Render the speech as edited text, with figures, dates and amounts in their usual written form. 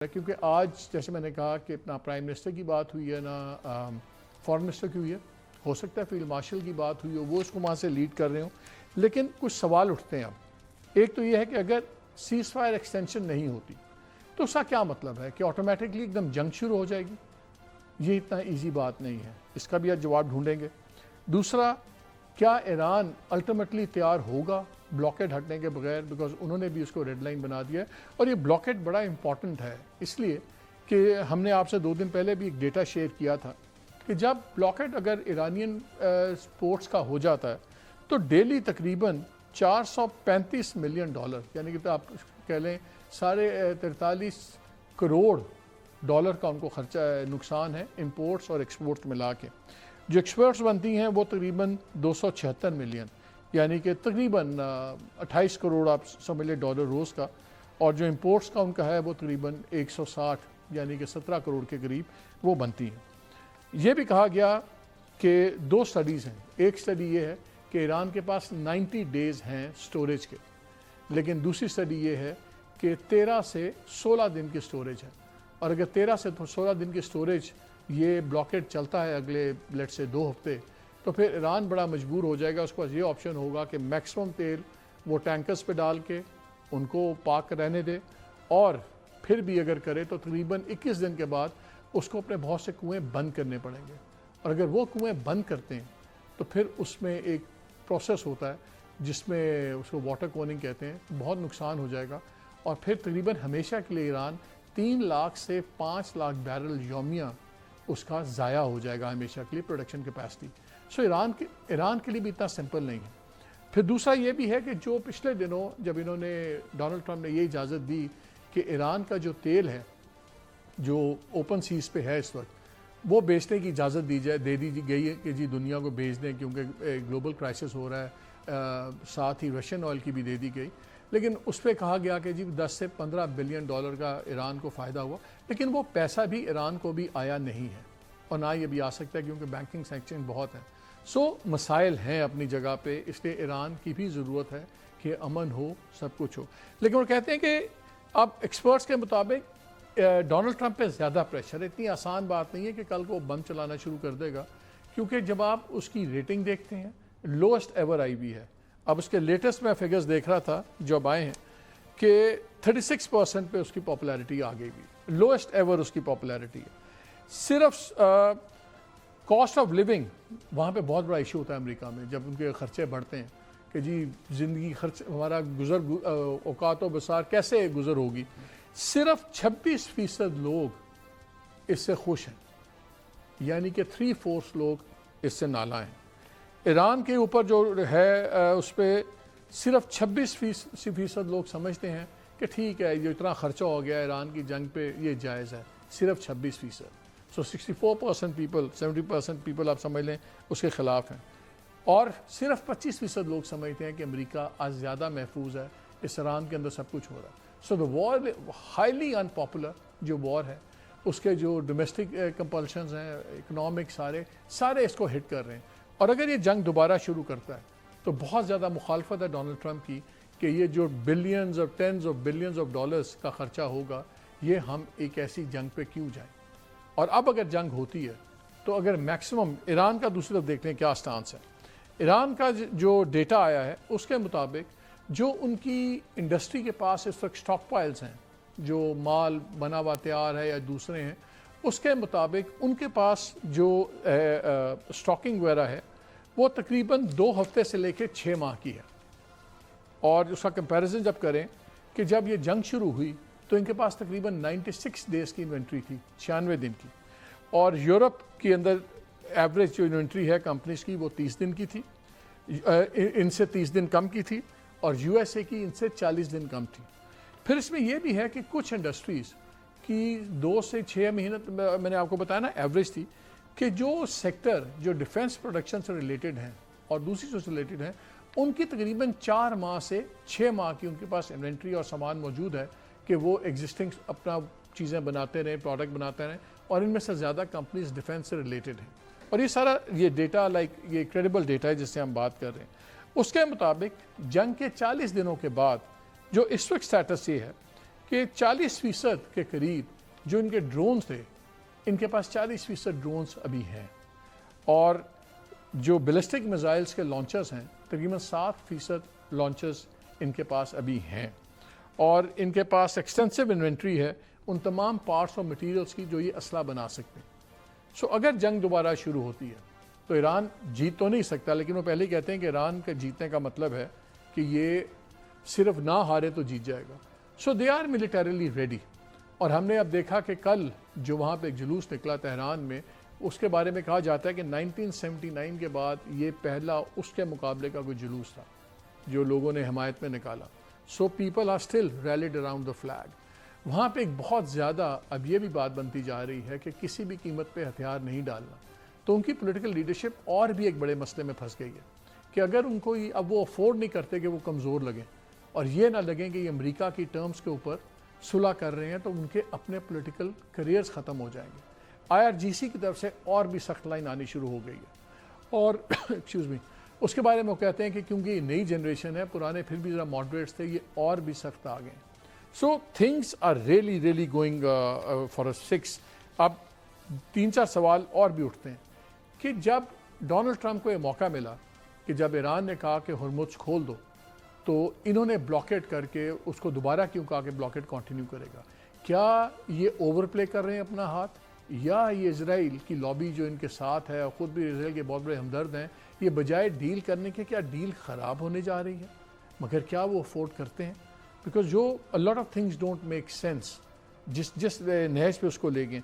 کیونکہ آج جیسے میں نے کہا کہ نہ پرائم منسٹر کی بات ہوئی ہے نہ فارن منسٹر کی ہوئی ہے، ہو سکتا ہے فیلڈ مارشل کی بات ہوئی ہو، وہ اس کو وہاں سے لیڈ کر رہے ہوں، لیکن کچھ سوال اٹھتے ہیں اب۔ ایک تو یہ ہے کہ اگر سیز فائر ایکسٹینشن نہیں ہوتی تو اس کا کیا مطلب ہے کہ آٹومیٹکلی ایک دم جنگ شروع ہو جائے گی؟ یہ اتنا ایزی بات نہیں ہے، اس کا بھی آج جواب ڈھونڈیں گے۔ دوسرا، کیا ایران الٹیمیٹلی تیار ہوگا بلاکیڈ ہٹنے کے بغیر؟ بیکاز انہوں نے بھی اس کو ریڈ لائن بنا دیا ہے، اور یہ بلاکیڈ بڑا امپورٹنٹ ہے اس لیے کہ ہم نے آپ سے 2 دن پہلے بھی ایک ڈیٹا شیئر کیا تھا کہ جب بلاکیڈ اگر ایرانین سپورٹس کا ہو جاتا ہے تو ڈیلی تقریباً $435 ملین، یعنی کہ آپ کہہ لیں 43.5 کروڑ ڈالر کا ان کو خرچہ نقصان ہے امپورٹس اور ایکسپورٹس ملا کے۔ جو ایکسپورٹس بنتی ہیں وہ تقریباً 276 ملین، یعنی کہ تقریباً 28 کروڑ آپ سمجھ لیں ڈالر روز کا، اور جو امپورٹس کا ان کا ہے وہ تقریباً 160 یعنی کہ 17 کروڑ کے قریب وہ بنتی ہیں۔ یہ بھی کہا گیا کہ 2 سٹڈیز ہیں، ایک سٹڈی یہ ہے کہ ایران کے پاس 90 ڈیز ہیں سٹوریج کے، لیکن دوسری سٹڈی یہ ہے کہ 13 سے 16 دن کی سٹوریج ہے، اور اگر 13 سے 16 دن کی سٹوریج یہ بلاکیڈ چلتا ہے اگلے لیٹ سے 2 ہفتے، تو پھر ایران بڑا مجبور ہو جائے گا، اس کے پاس یہ آپشن ہوگا کہ میکسیمم تیل وہ ٹینکرز پہ ڈال کے ان کو پاک رہنے دے، اور پھر بھی اگر کرے تو تقریباً 21 دن کے بعد اس کو اپنے بہت سے کنویں بند کرنے پڑیں گے، اور اگر وہ کنویں بند کرتے ہیں تو پھر اس میں ایک پروسیس ہوتا ہے جس میں اس کو واٹر کوننگ کہتے ہیں، بہت نقصان ہو جائے گا، اور پھر تقریباً ہمیشہ کے لیے ایران 3 لاکھ سے 5 لاکھ بیرل یومیہ اس کا ضائع ہو جائے گا ہمیشہ کے لیے پروڈکشن کیپیسٹی۔ سو ایران کے لیے بھی اتنا سمپل نہیں ہے۔ پھر دوسرا یہ بھی ہے کہ جو پچھلے دنوں جب انہوں نے ڈونلڈ ٹرمپ نے یہ اجازت دی کہ ایران کا جو تیل ہے جو اوپن سیز پہ ہے اس وقت وہ بیچنے کی اجازت دے دی گئی ہے کہ جی دنیا کو بیچ دیں، کیونکہ گلوبل کرائسس ہو رہا ہے، ساتھ ہی رشین آئل کی بھی دے دی گئی، لیکن اس پہ کہا گیا کہ جی 10 سے 15 بلین ڈالر کا ایران کو فائدہ ہوا، لیکن وہ پیسہ بھی ایران کو بھی آیا نہیں ہے، اور نہ یہ بھی آ سکتا ہے کیونکہ بینکنگ سینکشن بہت ہیں۔ سو مسائل ہیں اپنی جگہ پہ، اس لیے ایران کی بھی ضرورت ہے کہ امن ہو، سب کچھ ہو، لیکن وہ کہتے ہیں کہ اب ایکسپرٹس کے مطابق ڈونلڈ ٹرمپ پہ زیادہ پریشر ہے، اتنی آسان بات نہیں ہے کہ کل کو وہ بم چلانا شروع کر دے گا، کیونکہ جب آپ اس کی ریٹنگ دیکھتے ہیں لوسٹ ایور آئی ہوئی ہے۔ اب اس کے لیٹسٹ میں فگرز دیکھ رہا تھا جو اب آئے ہیں کہ 36% پہ اس کی پاپولیرٹی آ گئی بھی، لوسٹ ایور اس کی پاپولیرٹی ہے۔ صرف کاسٹ آف لیونگ وہاں پہ بہت بڑا ایشو ہوتا ہے امریکہ میں، جب ان کے خرچے بڑھتے ہیں کہ جی زندگی خرچ ہمارا اوقات و بسار کیسے گزر ہوگی۔ صرف 26% لوگ اس سے خوش ہیں، یعنی کہ 3/4 لوگ اس سے نالاں ہیں۔ ایران کے اوپر جو ہے اس پہ صرف 26% لوگ سمجھتے ہیں کہ ٹھیک ہے یہ اتنا خرچہ ہو گیا ایران کی جنگ پہ، یہ جائز ہے، صرف 26%۔ سو 64% پیپل 70% پیپل آپ سمجھ لیں اس کے خلاف ہیں، اور صرف 25% لوگ سمجھتے ہیں کہ امریکہ آج زیادہ محفوظ ہے، اس ایران کے اندر سب کچھ ہو رہا ہے۔ سو دا وار ہائیلی ان پاپولر جو وار ہے، اس کے جو ڈومیسٹک کمپلشنز ہیں، اکنامک سارے اس کو ہٹ کر رہے ہیں، اور اگر یہ جنگ دوبارہ شروع کرتا ہے تو بہت زیادہ مخالفت ہے ڈونلڈ ٹرمپ کی کہ یہ جو بلینز اور tens of billions of dollars کا خرچہ ہوگا یہ ہم ایک ایسی جنگ پہ کیوں جائیں۔ اور اب اگر جنگ ہوتی ہے تو اگر میکسیمم ایران کا دوسری طرف دیکھ لیں کیا سٹانس ہے، ایران کا جو ڈیٹا آیا ہے اس کے مطابق جو ان کی انڈسٹری کے پاس اس وقت اسٹاک پائلز ہیں، جو مال بنا ہوا تیار ہے یا دوسرے ہیں، اس کے مطابق ان کے پاس جو اسٹاکنگ وغیرہ ہے وہ تقریباً 2 ہفتے سے لے کے 6 ماہ کی ہے، اور اس کا کمپیریزن جب کریں کہ جب یہ جنگ شروع ہوئی تو ان کے پاس تقریباً 96 ڈیز کی انوینٹری تھی، 96 دن کی، اور یورپ کے اندر ایوریج جو انوینٹری ہے کمپنیز کی وہ 30 دن کی تھی، ان سے 30 دن کم کی تھی، اور یو ایس اے کی ان سے 40 دن کم تھی۔ پھر اس میں یہ بھی ہے کہ کچھ انڈسٹریز کی 2 سے 6 مہینے میں نے آپ کو بتایا نا ایوریج تھی، کہ جو سیکٹر جو ڈیفنس پروڈکشن سے ریلیٹڈ ہیں اور دوسری سے ریلیٹڈ ہیں ان کی تقریباً 4 ماہ سے 6 ماہ کی ان کے پاس انوینٹری اور سامان موجود ہے کہ وہ ایگزسٹنگ اپنا چیزیں بناتے رہیں، پروڈکٹ بناتے رہیں، اور ان میں سے زیادہ کمپنیز ڈیفنس سے ریلیٹڈ ہیں، اور یہ سارا یہ ڈیٹا یہ کریڈیبل ڈیٹا ہے جس سے ہم بات کر رہے ہیں۔ اس کے مطابق جنگ کے 40 دنوں کے بعد جو اس وقت سٹیٹس یہ ہے کہ 40% کے قریب جو ان کے ڈرونز تھے، ان کے پاس 40% ڈرونز ابھی ہیں، اور جو بیلسٹک میزائلز کے لانچرز ہیں تقریباً 7% لانچرز ان کے پاس ابھی ہیں، اور ان کے پاس ایکسٹینسو انوینٹری ہے ان تمام پارٹس اور مٹیریلز کی جو یہ اسلحہ بنا سکتے ہیں۔ سو اگر جنگ دوبارہ شروع ہوتی ہے تو ایران جیت تو نہیں سکتا، لیکن وہ پہلے ہی کہتے ہیں کہ ایران کا جیتنے کا مطلب ہے کہ یہ صرف نہ ہارے تو جیت جائے گا۔ سو دے آر ملیٹریلی ریڈی، اور ہم نے اب دیکھا کہ کل جو وہاں پہ ایک جلوس نکلا تہران میں، اس کے بارے میں کہا جاتا ہے کہ 1979 کے بعد یہ پہلا اس کے مقابلے کا کوئی جلوس تھا جو لوگوں نے حمایت میں نکالا۔ So people are still rallied around the flag. وہاں پہ ایک بہت زیادہ اب یہ بھی بات بنتی جا رہی ہے کہ کسی بھی قیمت پہ ہتھیار نہیں ڈالنا، تو ان کی پولیٹیکل لیڈرشپ اور بھی ایک بڑے مسئلے میں پھنس گئی ہے کہ اگر ان کو اب وہ افورڈ نہیں کرتے کہ وہ کمزور لگیں اور یہ نہ لگیں کہ یہ امریکہ کی ٹرمز کے اوپر صلح کر رہے ہیں، تو ان کے اپنے پولیٹیکل کریئرز ختم ہو جائیں گے۔ IRGC کی طرف سے اور بھی سخت لائن آنی شروع ہو گئی ہے، اور ایکسکیوز می، اس کے بارے میں وہ کہتے ہیں کہ کیونکہ یہ نئی جنریشن ہے، پرانے پھر بھی ذرا ماڈریٹس تھے، یہ اور بھی سخت آ گئے ہیں۔ So things are really going for a 6۔ اب 3-4 سوال اور بھی اٹھتے ہیں کہ جب ڈونلڈ ٹرمپ کو یہ موقع ملا کہ جب ایران نے کہا کہ ہرمز کھول دو، تو انہوں نے بلاکیٹ کر کے اس کو دوبارہ کیوں کہا کہ بلاکیٹ کنٹینیو کرے گا؟ کیا یہ اوور پلے کر رہے ہیں اپنا ہاتھ، یا یہ اسرائیل کی لابی جو ان کے ساتھ ہے، خود بھی اسرائیل کے بہت بڑے ہمدرد ہیں، یہ بجائے ڈیل کرنے کے کیا ڈیل خراب ہونے جا رہی ہے؟ مگر کیا وہ افورڈ کرتے ہیں؟ بیکاز جو lot of things don't make sense, جس نہج پہ اس کو لے گئے۔